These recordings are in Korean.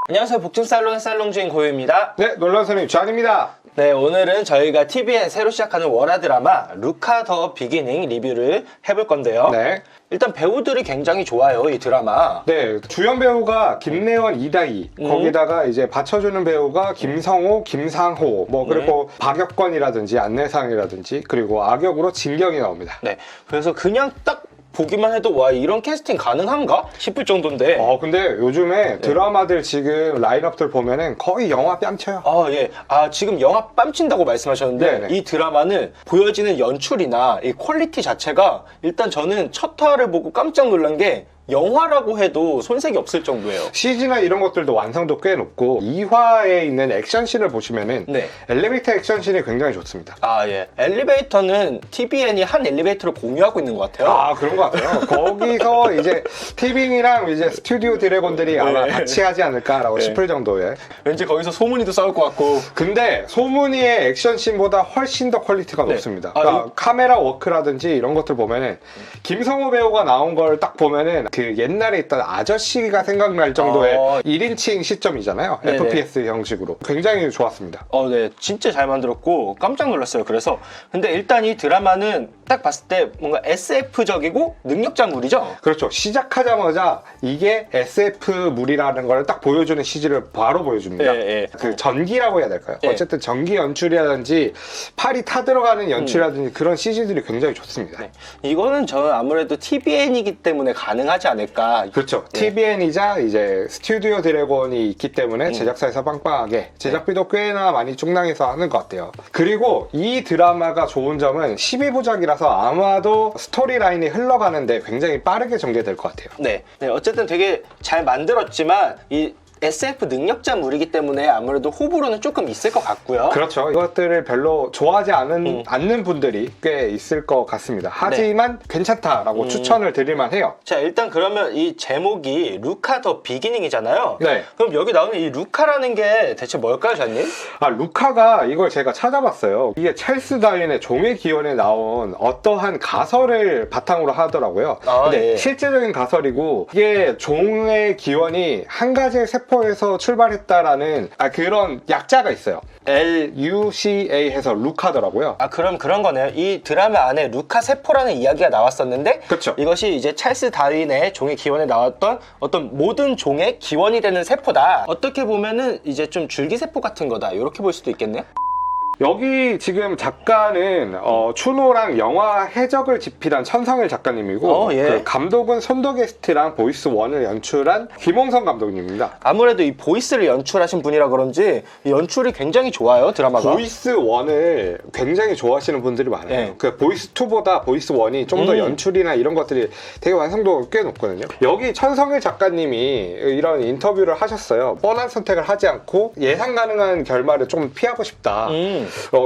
안녕하세요. 복층살롱 살롱주인 고유입니다. 네, 놀라운 선생님 주한입니다. 네, 오늘은 저희가 TV에 새로 시작하는 월화 드라마 루카 더 비기닝 리뷰를 해볼 건데요. 네. 일단 배우들이 굉장히 좋아요, 이 드라마. 네, 주연 배우가 김래원, 이다희, 거기다가 이제 받쳐주는 배우가 김성호, 김상호, 그리고 박혁권이라든지 안내상이라든지 그리고 악역으로 진경이 나옵니다. 네, 그래서 그냥 딱 보기만 해도 와, 이런 캐스팅 가능한가 싶을 정도인데. 근데 요즘에 드라마들 지금 라인업들 보면은 거의 영화 뺨쳐요. 예. 지금 영화 뺨친다고 말씀하셨는데, 네네. 이 드라마는 보여지는 연출이나 이 퀄리티 자체가 일단 저는 첫 화를 보고 깜짝 놀란 게 영화라고 해도 손색이 없을 정도예요. CG나 이런 것들도 완성도 꽤 높고 2화에 있는 액션씬을 보시면은 네. 엘리베이터 액션씬이 굉장히 좋습니다. 예. 엘리베이터는 TVN이 한 엘리베이터를 공유하고 있는 것 같아요. 그런 것 같아요. 거기서 이제 티빙이랑 이제 스튜디오 드래곤들이 아마 같이 하지 않을까라고 싶을 정도의. 왠지 거기서 소문이도 싸울 것 같고. 근데 소문이의 액션씬보다 훨씬 더 퀄리티가 높습니다. 아, 그러니까 카메라 워크라든지 이런 것들 보면은 김성호 배우가 나온 걸 딱 보면은 그 옛날에 있던 아저씨가 생각날 정도의 1인칭 시점이잖아요. 네네. FPS 형식으로. 굉장히 좋았습니다. 네. 진짜 잘 만들었고 깜짝 놀랐어요. 그래서 근데 일단 이 드라마는 딱 봤을 때 뭔가 SF적이고 능력자물이죠. 그렇죠. 시작하자마자 이게 SF물이라는 걸 딱 보여주는 CG를 바로 보여줍니다. 예. 그 전기라고 해야 될까요? 예. 어쨌든 전기 연출이라든지 팔이 타들어가는 연출이라든지 그런 CG들이 굉장히 좋습니다. 네. 이거는 저는 아무래도 TVN이기 때문에 가능하지 않을까. 그렇죠. 예. TVN이자 이제 스튜디오 드래곤이 있기 때문에 제작사에서 빵빵하게 제작비도 꽤나 많이 충당해서 하는 것 같아요. 그리고 이 드라마가 좋은 점은 12부작이라서 아마도 스토리라인이 흘러가는데 굉장히 빠르게 전개될 것 같아요. 네. 어쨌든 되게 잘 만들었지만 이 SF 능력자물이기 때문에 아무래도 호불호는 조금 있을 것 같고요. 그렇죠. 이것들을 별로 좋아하지 않는 분들이 꽤 있을 것 같습니다. 하지만 괜찮다라고 추천을 드릴만 해요. 자, 일단 그러면 이 제목이 루카 더 비기닝이잖아요. 네. 그럼 여기 나오는 이 루카라는 게 대체 뭘까요, 잔님? 루카가 이걸 제가 찾아봤어요. 이게 찰스 다윈의 종의 기원에 나온 어떠한 가설을 바탕으로 하더라고요. 근데 예. 실제적인 가설이고 이게 종의 기원이 한 가지의 세포에서 출발했다라는 그런 약자가 있어요. LUCA 해서 루카더라고요. 그럼 그런 거네요. 이 드라마 안에 루카 세포라는 이야기가 나왔었는데, 그쵸. 이것이 이제 찰스 다윈의 종의 기원에 나왔던 어떤 모든 종의 기원이 되는 세포다. 어떻게 보면은 이제 좀 줄기세포 같은 거다. 이렇게 볼 수도 있겠네요. 여기 지금 작가는 추노랑 영화 해적을 집필한 천성일 작가님이고 예. 그 감독은 손더게스트랑 보이스 1을 연출한 김홍성 감독님입니다. 아무래도 이 보이스를 연출하신 분이라 그런지 이 연출이 굉장히 좋아요, 드라마가. 보이스 1을 굉장히 좋아하시는 분들이 많아요. 네. 그 보이스 2보다 보이스 1이 좀 더 연출이나 이런 것들이 되게 완성도가 꽤 높거든요. 여기 천성일 작가님이 이런 인터뷰를 하셨어요. 뻔한 선택을 하지 않고 예상 가능한 결말을 좀 피하고 싶다.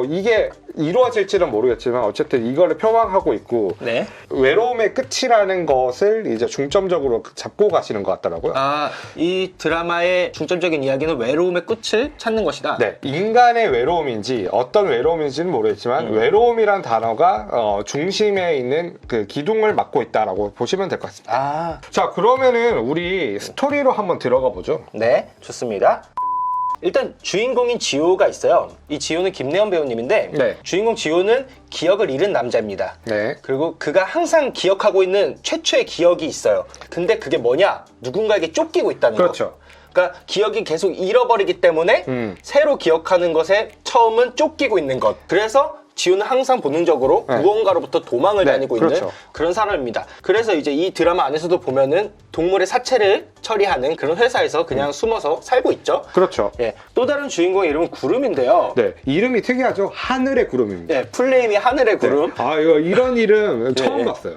이게 이루어질지는 모르겠지만 어쨌든 이거를 표방하고 있고 네. 외로움의 끝이라는 것을 이제 중점적으로 잡고 가시는 것 같더라고요. 이 드라마의 중점적인 이야기는 외로움의 끝을 찾는 것이다. 네, 인간의 외로움인지 어떤 외로움인지는 모르겠지만 외로움이란 단어가 중심에 있는 그 기둥을 맡고 있다라고 보시면 될 것 같습니다. 자, 그러면은 우리 스토리로 한번 들어가 보죠. 네, 좋습니다. 일단 주인공인 지호가 있어요. 이 지호는 김래원 배우님인데 네. 주인공 지호는 기억을 잃은 남자입니다. 네. 그리고 그가 항상 기억하고 있는 최초의 기억이 있어요. 근데 그게 뭐냐? 누군가에게 쫓기고 있다는 거. 그렇죠. 그러니까 기억이 계속 잃어버리기 때문에 새로 기억하는 것에 처음은 쫓기고 있는 것. 그래서 지호는 항상 본능적으로 무언가로부터 도망을 다니고 그렇죠. 있는 그런 사람입니다. 그래서 이제 이 드라마 안에서도 보면은 동물의 사체를 처리하는 그런 회사에서 그냥 숨어서 살고 있죠. 그렇죠. 예, 또 다른 주인공의 이름은 구름인데요. 네, 이름이 특이하죠. 하늘의 구름입니다. 예, 풀네임이 하늘의 구름. 이런 이름 처음 봤어요.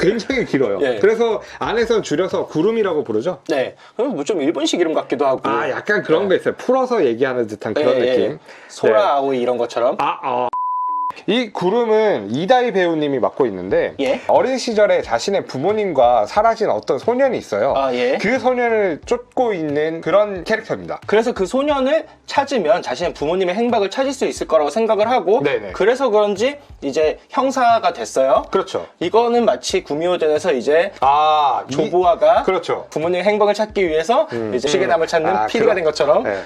굉장히 길어요. 예. 그래서 안에서 줄여서 구름이라고 부르죠. 네, 그럼 뭐 좀 일본식 이름 같기도 하고. 약간 그런 거 있어요. 풀어서 얘기하는 듯한 그런 느낌. 소라 아오이 이런 것처럼. 이 구름은 이다희 배우님이 맡고 있는데 예. 어린 시절에 자신의 부모님과 사라진 어떤 소년이 있어요. 아, 예. 그 소년을 쫓고 있는 그런 캐릭터입니다. 그래서 그 소년을 찾으면 자신의 부모님의 행방을 찾을 수 있을 거라고 생각을 하고 네네. 그래서 그런지 이제 형사가 됐어요. 그렇죠. 이거는 마치 구미호전에서 이제 아, 조보아가 그렇죠. 부모님의 행방을 찾기 위해서 이제 시계남을 찾는 피리가 된 것처럼 네.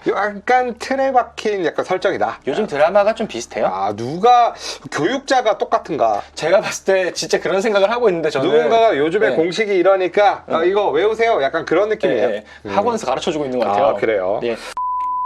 약간 틀에 박힌 약간 설정이다. 요즘 드라마가 좀 비슷해요. 아, 누가 교육자가 똑같은가? 제가 봤을 때 진짜 그런 생각을 하고 있는데 저는 누군가가 요즘에 네. 공식이 이러니까 이거 외우세요. 약간 그런 느낌이에요. 예, 예. 학원에서 가르쳐주고 있는 것 같아요. 아, 그래요? 예.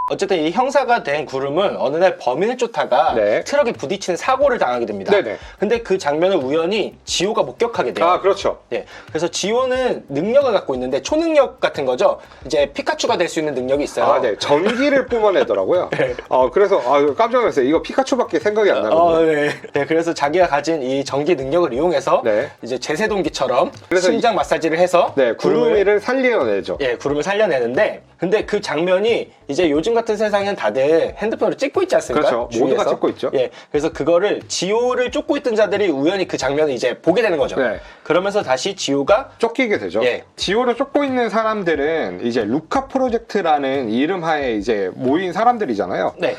어쨌든 이 형사가 된 구름은 어느 날 범인을 쫓다가 네. 트럭에 부딪히는 사고를 당하게 됩니다. 네네. 근데 그 장면을 우연히 지호가 목격하게 돼요. 아, 그렇죠. 예. 그래서 지호는 능력을 갖고 있는데 초능력 같은 거죠. 이제 피카츄가 될 수 있는 능력이 있어요. 아, 네. 전기를 뿜어내더라고요. 네. 그래서 깜짝 놀랐어요. 이거 피카츄밖에 생각이 안 나거든요. 네. 네. 그래서 자기가 가진 이 전기 능력을 이용해서 네. 이제 제세동기처럼 그래서 심장 마사지를 해서 네, 구름이를 살려내죠. 예, 구름을 살려내는데 근데 그 장면이 이제 요즘 같은 세상엔 다들 핸드폰으로 찍고 있지 않습니까? 그렇죠. 모두가 주위에서. 찍고 있죠. 예, 그래서 그거를 지호를 쫓고 있던 자들이 우연히 그 장면을 이제 보게 되는 거죠. 네. 그러면서 다시 지호가 쫓기게 되죠. 예. 지호를 쫓고 있는 사람들은 이제 루카 프로젝트라는 이름 하에 이제 모인 사람들이잖아요. 네.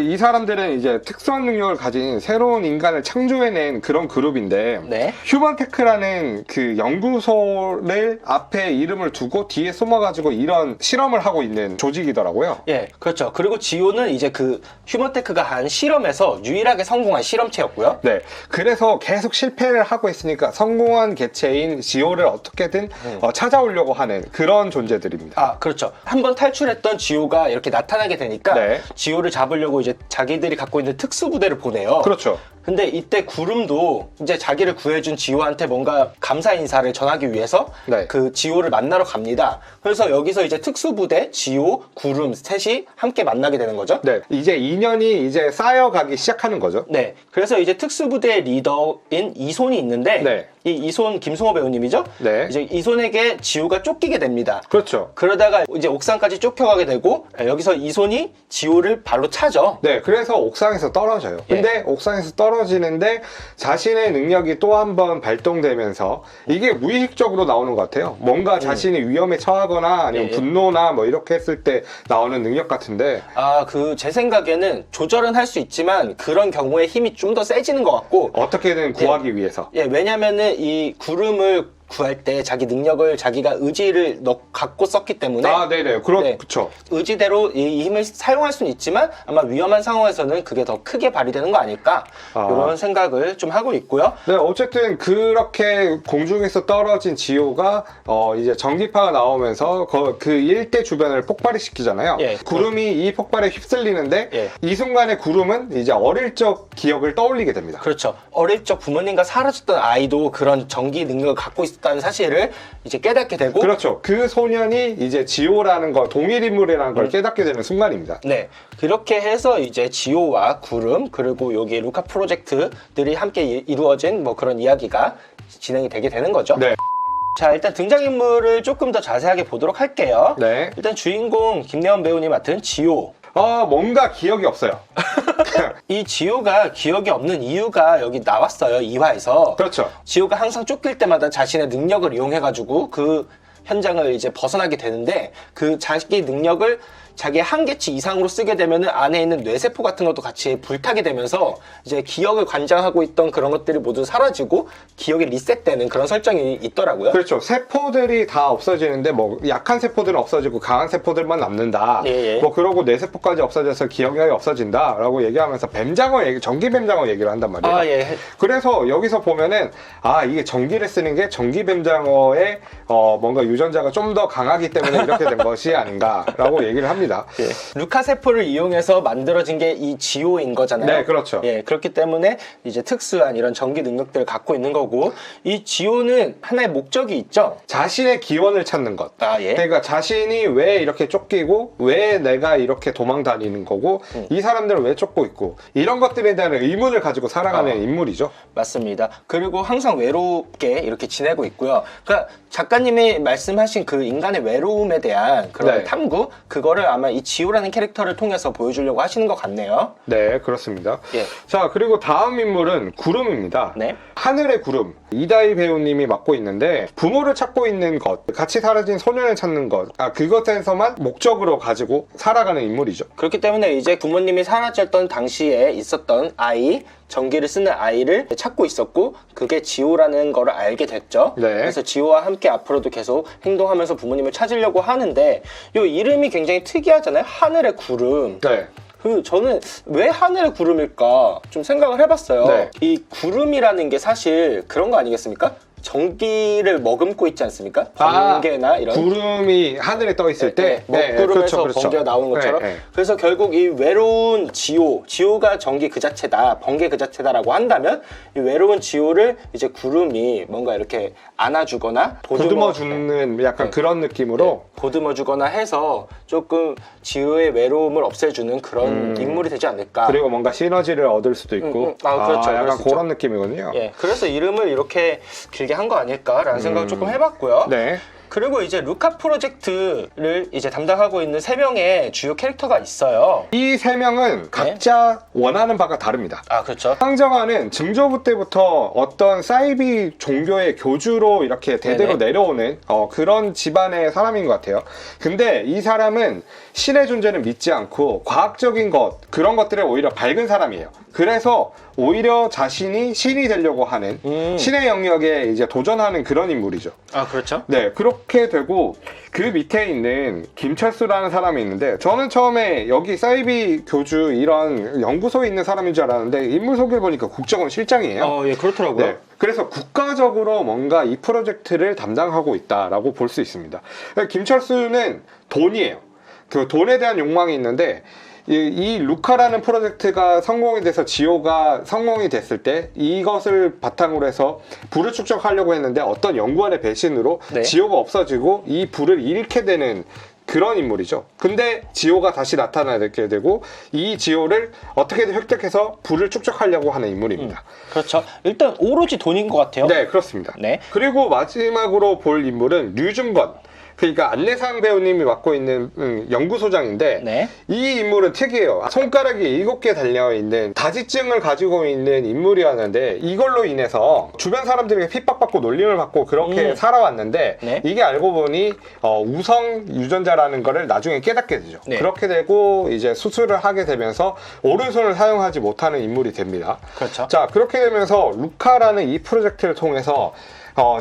이 사람들은 이제 특수한 능력을 가진 새로운 인간을 창조해낸 그런 그룹인데 네. 휴먼테크라는 그 연구소를 앞에 이름을 두고 뒤에 숨어가지고 이런 실험을 하고 있는 조직이더라고요. 예, 그렇죠. 그리고 지호는 이제 그 휴먼테크가 한 실험에서 유일하게 성공한 실험체였고요. 네, 그래서 계속 실패를 하고 있으니까 성공한 개체인 지호를 어떻게든 찾아오려고 하는 그런 존재들입니다. 아, 그렇죠. 한번 탈출했던 지호가 이렇게 나타나게 되니까 네. 지호를 잡으려고 이제 자기들이 갖고 있는 특수부대를 보내요. 그렇죠. 근데 이때 구름도 이제 자기를 구해준 지호한테 뭔가 감사 인사를 전하기 위해서 네. 그 지호를 만나러 갑니다. 그래서 여기서 이제 특수부대, 지호, 구름 셋이 함께 만나게 되는 거죠. 네, 이제 인연이 이제 쌓여가기 시작하는 거죠. 네. 그래서 이제 특수부대 리더인 이손이 있는데 네. 이 이손 김승호 배우님이죠. 네. 이제 이손에게 지호가 쫓기게 됩니다. 그렇죠. 그러다가 이제 옥상까지 쫓겨가게 되고 여기서 이손이 지호를 발로 차죠. 네, 그래서 옥상에서 떨어져요. 근데 옥상에서 떨어지는데 자신의 능력이 또 한 번 발동되면서 이게 무의식적으로 나오는 것 같아요. 뭔가 자신이 위험에 처하거나 아니면 분노나 뭐 이렇게 했을 때 나오는 능력 같은데 아, 제 생각에는 조절은 할 수 있지만 그런 경우에 힘이 좀 더 세지는 것 같고 어떻게든 구하기 위해서. 예, 왜냐면은 이 구름을 구할 때 자기 능력을 자기가 의지를 갖고 썼기 때문에 아, 네네. 그렇죠. 의지대로 이 힘을 사용할 수는 있지만 아마 위험한 상황에서는 그게 더 크게 발휘되는 거 아닐까 이런 생각을 좀 하고 있고요. 네, 어쨌든 그렇게 공중에서 떨어진 지호가 이제 전기파가 나오면서 그 일대 주변을 폭발을 시키잖아요. 예. 구름이 이 폭발에 휩쓸리는데 예. 이 순간에 구름은 이제 어릴 적 기억을 떠올리게 됩니다. 그렇죠. 어릴 적 부모님과 사라졌던 아이도 그런 전기 능력을 갖고 있었다는 사실을 이제 깨닫게 되고 그렇죠. 그 소년이 이제 지호라는 걸, 동일 인물이라는 걸 깨닫게 되는 순간입니다. 네, 그렇게 해서 이제 지호와 구름 그리고 여기 루카 프로젝트들이 함께 이루어진 뭐 그런 이야기가 진행이 되게 되는 거죠. 네. 자, 일단 등장인물을 조금 더 자세하게 보도록 할게요. 네. 일단 주인공 김래원 배우님 맡은 지호. 뭔가 기억이 없어요. 이 지호가 기억이 없는 이유가 여기 나왔어요, 2화에서. 그렇죠. 지호가 항상 쫓길 때마다 자신의 능력을 이용해가지고 그 현장을 이제 벗어나게 되는데 그 자기 능력을 자기의 한계치 이상으로 쓰게 되면은 안에 있는 뇌세포 같은 것도 같이 불타게 되면서 이제 기억을 관장하고 있던 그런 것들이 모두 사라지고 기억이 리셋되는 그런 설정이 있더라고요. 그렇죠. 세포들이 다 없어지는데 뭐 약한 세포들은 없어지고 강한 세포들만 남는다. 예. 뭐 그러고 뇌세포까지 없어져서 기억이 없어진다라고 얘기하면서 전기 뱀장어 얘기를 한단 말이에요. 아, 예. 그래서 여기서 보면은 이게 전기를 쓰는 게 전기 뱀장어의 뭔가 유전자가 좀 더 강하기 때문에 이렇게 된 것이 아닌가라고 얘기를 합니다. 예. 루카 세포를 이용해서 만들어진 게 이 지호인 거잖아요. 네, 그렇죠. 예, 그렇기 때문에 이제 특수한 이런 전기 능력들을 갖고 있는 거고 이 지호는 하나의 목적이 있죠. 자신의 기원을 찾는 것. 아, 예. 그러니까 자신이 왜 이렇게 쫓기고 왜 내가 이렇게 도망 다니는 거고 이 사람들은 왜 쫓고 있고 이런 것들에 대한 의문을 가지고 살아가는 인물이죠. 맞습니다. 그리고 항상 외롭게 이렇게 지내고 있고요. 그러니까 작가님이 말씀하신 그 인간의 외로움에 대한 그런 네. 탐구 그거를 아마 이 지호라는 캐릭터를 통해서 보여주려고 하시는 것 같네요. 네, 그렇습니다. 예. 자, 그리고 다음 인물은 구름입니다. 네. 하늘의 구름, 이다희 배우님이 맡고 있는데 부모를 찾고 있는 것, 같이 사라진 소년을 찾는 것, 그것에서만 목적으로 가지고 살아가는 인물이죠. 그렇기 때문에 이제 부모님이 사라졌던 당시에 있었던 아이, 전기를 쓰는 아이를 찾고 있었고 그게 지호라는 거를 알게 됐죠. 네. 그래서 지호와 함께 앞으로도 계속 행동하면서 부모님을 찾으려고 하는데 이 이름이 굉장히 특이하잖아요. 하늘의 구름. 네. 저는 왜 하늘의 구름일까 좀 생각을 해봤어요. 네. 이 구름이라는 게 사실 그런 거 아니겠습니까? 전기를 머금고 있지 않습니까? 번개나 이런 구름이 하늘에 떠 있을 때 먹구름에서 번개가 나오는 것처럼 그래서 결국 이 외로운 지호가 전기 그 자체다, 번개 그 자체다라고 한다면 이 외로운 지호를 이제 구름이 뭔가 이렇게 안아주거나 보듬어 주는 약간 그런 느낌으로 보듬어 주거나 해서 조금 지호의 외로움을 없애주는 그런 인물이 되지 않을까. 그리고 뭔가 시너지를 얻을 수도 있고 그렇죠. 약간 그럴 수 그런 느낌이군요. 예, 그래서 이름을 이렇게 길게 한 거 아닐까라는 생각을 조금 해봤고요. 네. 그리고 이제 루카 프로젝트를 이제 담당하고 있는 3명의 주요 캐릭터가 있어요. 이 3명은 각자 원하는 바가 다릅니다. 아, 그렇죠. 황정아는 증조부 때부터 어떤 사이비 종교의 교주로 이렇게 대대로 네네. 내려오는 그런 집안의 사람인 것 같아요. 근데 이 사람은 신의 존재는 믿지 않고 과학적인 그런 것들에 오히려 밝은 사람이에요. 그래서 오히려 자신이 신이 되려고 하는 신의 영역에 이제 도전하는 그런 인물이죠. 아, 그렇죠. 네, 그렇게 되고 그 밑에 있는 김철수라는 사람이 있는데 저는 처음에 여기 사이비 교주 이런 연구소에 있는 사람인 줄 알았는데 인물 소개를 보니까 국정원 실장이에요. 예, 그렇더라고요. 네, 그래서 국가적으로 뭔가 이 프로젝트를 담당하고 있다라고 볼 수 있습니다. 김철수는 돈이에요. 그 돈에 대한 욕망이 있는데 이 루카라는 프로젝트가 성공이 돼서 지호가 성공이 됐을 때 이것을 바탕으로 해서 불을 축적하려고 했는데 어떤 연구원의 배신으로 지호가 없어지고 이 불을 잃게 되는 그런 인물이죠. 근데 지호가 다시 나타나게 되고 이 지호를 어떻게든 획득해서 불을 축적하려고 하는 인물입니다. 그렇죠. 일단 오로지 돈인 것 같아요. 네, 그렇습니다. 네. 그리고 마지막으로 볼 인물은 류중건. 그러니까 안내상 배우님이 맡고 있는 연구소장인데 네. 이 인물은 특이해요. 손가락이 7개 달려있는 다지증을 가지고 있는 인물이었는데 이걸로 인해서 주변 사람들에게 핍박받고 놀림을 받고 그렇게 살아왔는데 네. 이게 알고 보니 우성 유전자라는 거를 나중에 깨닫게 되죠. 네. 그렇게 되고 이제 수술을 하게 되면서 오른손을 사용하지 못하는 인물이 됩니다. 그렇죠. 자, 그렇게 되면서 루카라는 이 프로젝트를 통해서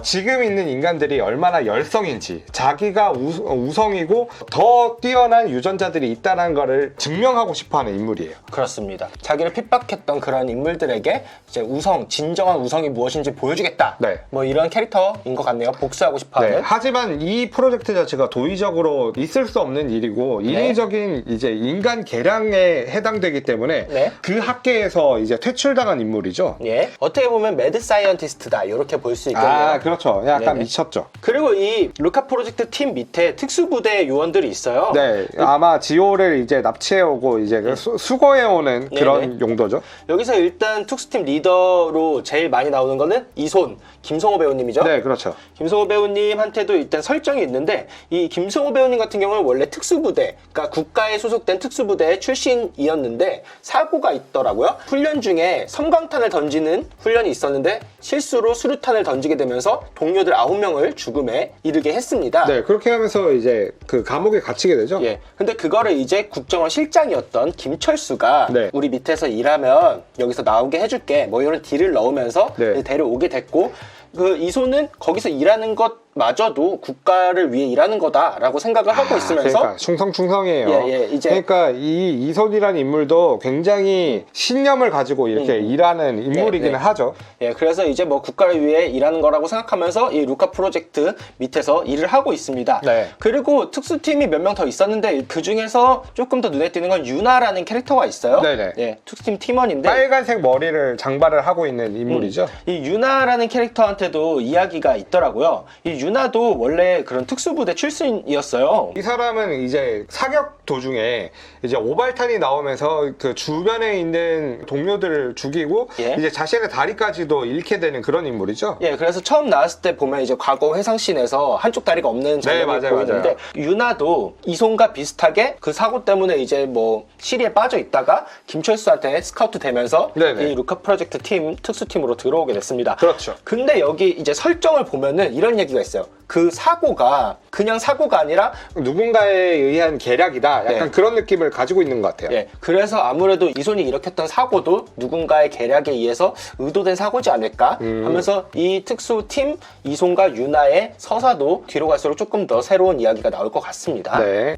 지금 있는 인간들이 얼마나 열성인지 자기가 우성이고 더 뛰어난 유전자들이 있다는 것을 증명하고 싶어하는 인물이에요. 그렇습니다. 자기를 핍박했던 그런 인물들에게 이제 진정한 우성이 무엇인지 보여주겠다. 네. 뭐 이런 캐릭터인 것 같네요. 복수하고 싶어하는. 네. 하지만 이 프로젝트 자체가 도의적으로 있을 수 없는 일이고 인위적인 이제 인간 개량에 해당되기 때문에 그 학계에서 이제 퇴출당한 인물이죠. 예. 어떻게 보면 매드 사이언티스트다 이렇게 볼 수 있겠네요. 그렇죠. 약간 네네. 미쳤죠. 그리고 이 루카 프로젝트 팀 밑에 특수부대 요원들이 있어요. 네, 아마 지호를 이제 납치해오고 이제 수거해오는 그런 용도죠. 여기서 일단 특수팀 리더로 제일 많이 나오는 거는 이손, 김성호 배우님이죠. 네, 그렇죠. 김성호 배우님한테도 일단 설정이 있는데 이 김성호 배우님 같은 경우는 원래 특수부대, 그러니까 국가에 소속된 특수부대 출신이었는데 사고가 있더라고요. 훈련 중에 섬광탄을 던지는 훈련이 있었는데 실수로 수류탄을 던지게 되면서 동료들 9명을 죽음에 이르게 했습니다. 네, 그렇게 하면서 이제 그 감옥에 갇히게 되죠. 예. 근데 그거를 이제 국정원 실장이었던 김철수가 우리 밑에서 일하면 여기서 나오게 해줄게 뭐 이런 딜을 넣으면서 데려오게 됐고 그 이손은 거기서 일하는 것마저도 국가를 위해 일하는 거다라고 생각을 하고 있으면서 그러니까 충성이에요. 이제 그러니까 이 이손이라는 인물도 굉장히 신념을 가지고 이렇게 일하는 인물이기는 하죠. 예, 그래서 이제 뭐 국가를 위해 일하는 거라고 생각하면서 이 루카 프로젝트 밑에서 일을 하고 있습니다. 그리고 특수팀이 몇 명 더 있었는데 그 중에서 조금 더 눈에 띄는 건 유나라는 캐릭터가 있어요. 예, 특수팀 팀원인데 빨간색 머리를 장발을 하고 있는 인물이죠. 이 유나라는 캐릭터한테 유나한테도 이야기가 있더라고요. 이 유나도 원래 그런 특수부대 출신이었어요. 이 사람은 이제 사격 도중에 이제 오발탄이 나오면서 그 주변에 있는 동료들을 죽이고 예. 이제 자신의 다리까지도 잃게 되는 그런 인물이죠. 예, 그래서 처음 나왔을 때 보면 이제 과거 회상씬에서 한쪽 다리가 없는 장면이 맞아요, 보이는데 맞아요. 유나도 이송과 비슷하게 그 사고 때문에 이제 뭐 시리에 빠져 있다가 김철수한테 스카우트 되면서 네네. 이 루카 프로젝트 팀 특수팀으로 들어오게 됐습니다. 그렇죠. 근데 여기 이제 설정을 보면은 이런 얘기가 있어요. 그 사고가 그냥 사고가 아니라 누군가에 의한 계략이다. 약간 네. 그런 느낌을 가지고 있는 것 같아요. 예, 그래서 아무래도 이손이 일으켰던 사고도 누군가의 계략에 의해서 의도된 사고지 않을까 하면서 이 특수팀 이손과 유나의 서사도 뒤로 갈수록 조금 더 새로운 이야기가 나올 것 같습니다. 네.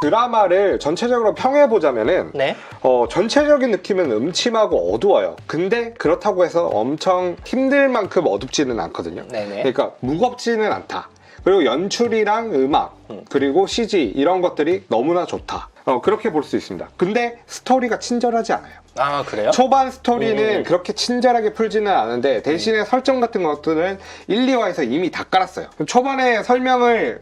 드라마를 전체적으로 평해보자면은 네. 전체적인 느낌은 음침하고 어두워요. 근데 그렇다고 해서 엄청 힘들 만큼 어둡지는 않거든요. 네네. 그러니까 무겁지는 않다. 그리고 연출이랑 음악 그리고 CG 이런 것들이 너무나 좋다. 그렇게 볼 수 있습니다. 근데 스토리가 친절하지 않아요. 아, 그래요? 초반 스토리는 그렇게 친절하게 풀지는 않은데 대신에 설정 같은 것들은 1, 2화에서 이미 다 깔았어요. 초반에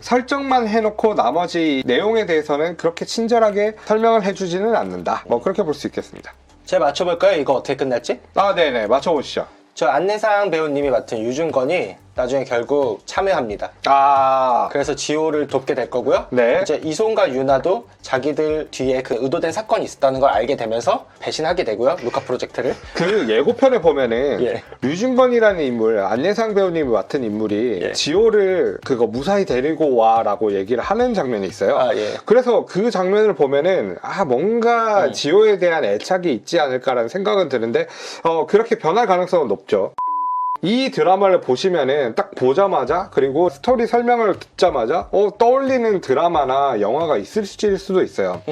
설정만 해놓고 나머지 내용에 대해서는 그렇게 친절하게 설명을 해주지는 않는다. 뭐 그렇게 볼 수 있겠습니다. 제가 맞춰볼까요? 이거 어떻게 끝났지? 아, 네네. 맞춰보시죠. 저 안내상 배우님이 맡은 유준건이 나중에 결국 참여합니다. 아, 그래서 지호를 돕게 될 거고요. 네. 이제 이손과 유나도 자기들 뒤에 그 의도된 사건이 있었다는 걸 알게 되면서 배신하게 되고요. 루카 프로젝트를. 그 예고편에 보면은 예. 류준건이라는 인물, 안내상 배우님이 맡은 인물이 예. 지호를 그거 무사히 데리고 와라고 얘기를 하는 장면이 있어요. 아, 예. 그래서 그 장면을 보면은 뭔가 지호에 대한 애착이 있지 않을까라는 생각은 드는데 그렇게 변할 가능성은 높죠. 이 드라마를 보시면은 딱 보자마자 그리고 스토리 설명을 듣자마자 떠올리는 드라마나 영화가 있을 수도 있어요.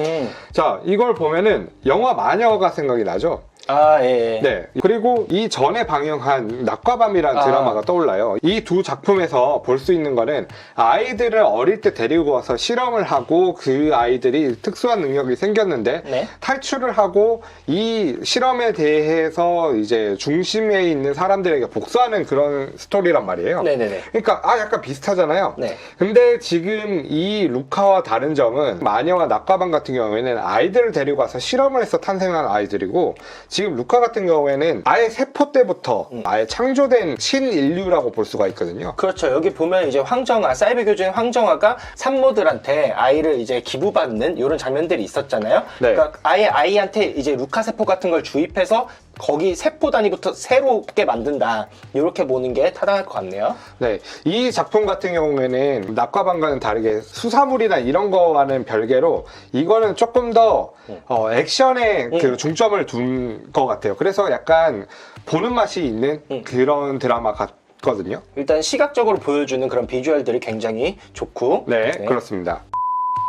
자, 이걸 보면은 영화 마녀가 생각이 나죠? 아, 예. 네. 그리고 이 전에 방영한 낮과 밤이라는 드라마가 떠올라요. 이 두 작품에서 볼 수 있는 거는 아이들을 어릴 때 데리고 와서 실험을 하고 그 아이들이 특수한 능력이 생겼는데 네. 탈출을 하고 이 실험에 대해서 이제 중심에 있는 사람들에게 복수하는 그런 스토리란 말이에요. 네네네. 그러니까 약간 비슷하잖아요. 네. 근데 지금 이 루카와 다른 점은 마녀와 낮과 밤 같은 경우에는 아이들을 데리고 와서 실험을 해서 탄생한 아이들이고 지금 루카 같은 경우에는 아예 세포 때부터 아예 창조된 신인류라고 볼 수가 있거든요. 그렇죠. 여기 보면 이제 황정아, 사이버 교주인 황정아가 산모들한테 아이를 이제 기부받는 이런 장면들이 있었잖아요. 네. 그러니까 아예 아이한테 이제 루카 세포 같은 걸 주입해서 거기 세포 단위부터 새롭게 만든다. 이렇게 보는 게 타당할 것 같네요. 네, 이 작품 같은 경우에는 낮과 밤과는 다르게 수사물이나 이런 거와는 별개로 이거는 조금 더 액션에 그 중점을 둔 것 같아요. 그래서 약간 보는 맛이 있는 그런 드라마 같거든요. 일단 시각적으로 보여주는 그런 비주얼들이 굉장히 좋고. 네, 그렇습니다.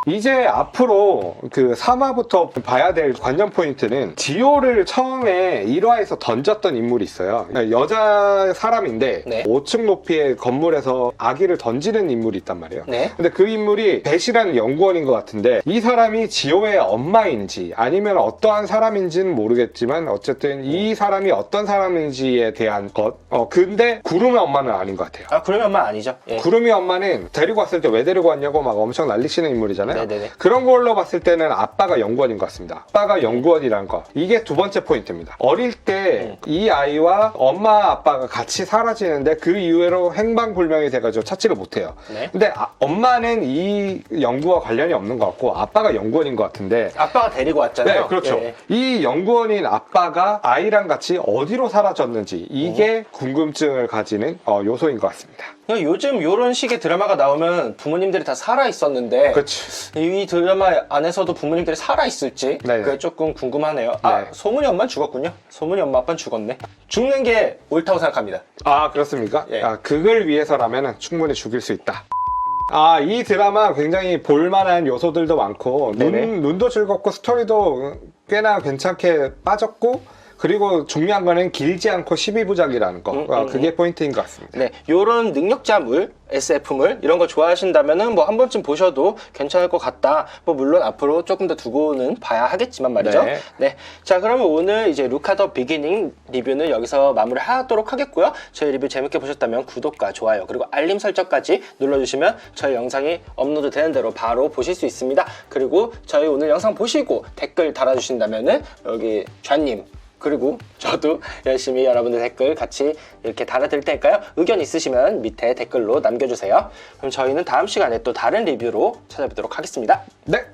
이제 앞으로 그 3화부터 봐야 될 관전 포인트는 지호를 처음에 1화에서 던졌던 인물이 있어요. 여자 사람인데 네. 5층 높이의 건물에서 아기를 던지는 인물이 있단 말이에요. 네. 근데 그 인물이 배시라는 연구원인 것 같은데 이 사람이 지호의 엄마인지 아니면 어떠한 사람인지는 모르겠지만 어쨌든 이 사람이 어떤 사람인지에 대한 것. 근데 구름의 엄마는 아닌 것 같아요. 아, 그러면 아니죠. 예. 구름이 엄마는 데리고 왔을 때 왜 데리고 왔냐고 막 엄청 난리치는 인물이잖아요. 네네네. 그런 걸로 봤을 때는 아빠가 연구원인 것 같습니다. 아빠가 연구원이란 거. 이게 두 번째 포인트입니다. 어릴 때 이 아이와 엄마 아빠가 같이 사라지는데 그 이후로 행방불명이 돼가지고 찾지를 못해요. 네. 근데 엄마는 이 연구와 관련이 없는 것 같고 아빠가 연구원인 것 같은데 아빠가 데리고 왔잖아요. 네, 그렇죠. 예. 이 연구원인 아빠가 아이랑 같이 어디로 사라졌는지 이게 궁금증을 가지는 요소인 것 같습니다. 요즘 이런 식의 드라마가 나오면 부모님들이 다 살아 있었는데 그렇죠. 이 드라마 안에서도 부모님들이 살아 있을지 네네. 그게 조금 궁금하네요. 네. 소문이 엄마는 죽었군요. 소문이 엄마 아빠는 죽었네. 죽는 게 옳다고 생각합니다. 아, 그렇습니까? 예. 그걸 위해서라면 충분히 죽일 수 있다. 이 드라마 굉장히 볼만한 요소들도 많고 네네. 눈도 즐겁고 스토리도 꽤나 괜찮게 빠졌고 그리고 중요한 거는 길지 않고 12부작이라는 거. 그게 포인트인 것 같습니다. 네, 요런 능력자물, SF물 이런 거 좋아하신다면은 뭐 한 번쯤 보셔도 괜찮을 것 같다. 뭐 물론 앞으로 조금 더 두고는 봐야 하겠지만 말이죠. 네. 네. 자, 그러면 오늘 이제 루카 더 비기닝 리뷰는 여기서 마무리하도록 하겠고요. 저희 리뷰 재밌게 보셨다면 구독과 좋아요 그리고 알림 설정까지 눌러주시면 저희 영상이 업로드 되는 대로 바로 보실 수 있습니다. 그리고 저희 오늘 영상 보시고 댓글 달아주신다면은 여기 좌님 그리고 저도 열심히 여러분들 댓글 같이 이렇게 달아드릴 테니까요. 의견 있으시면 밑에 댓글로 남겨주세요. 그럼 저희는 다음 시간에 또 다른 리뷰로 찾아뵙도록 하겠습니다. 네.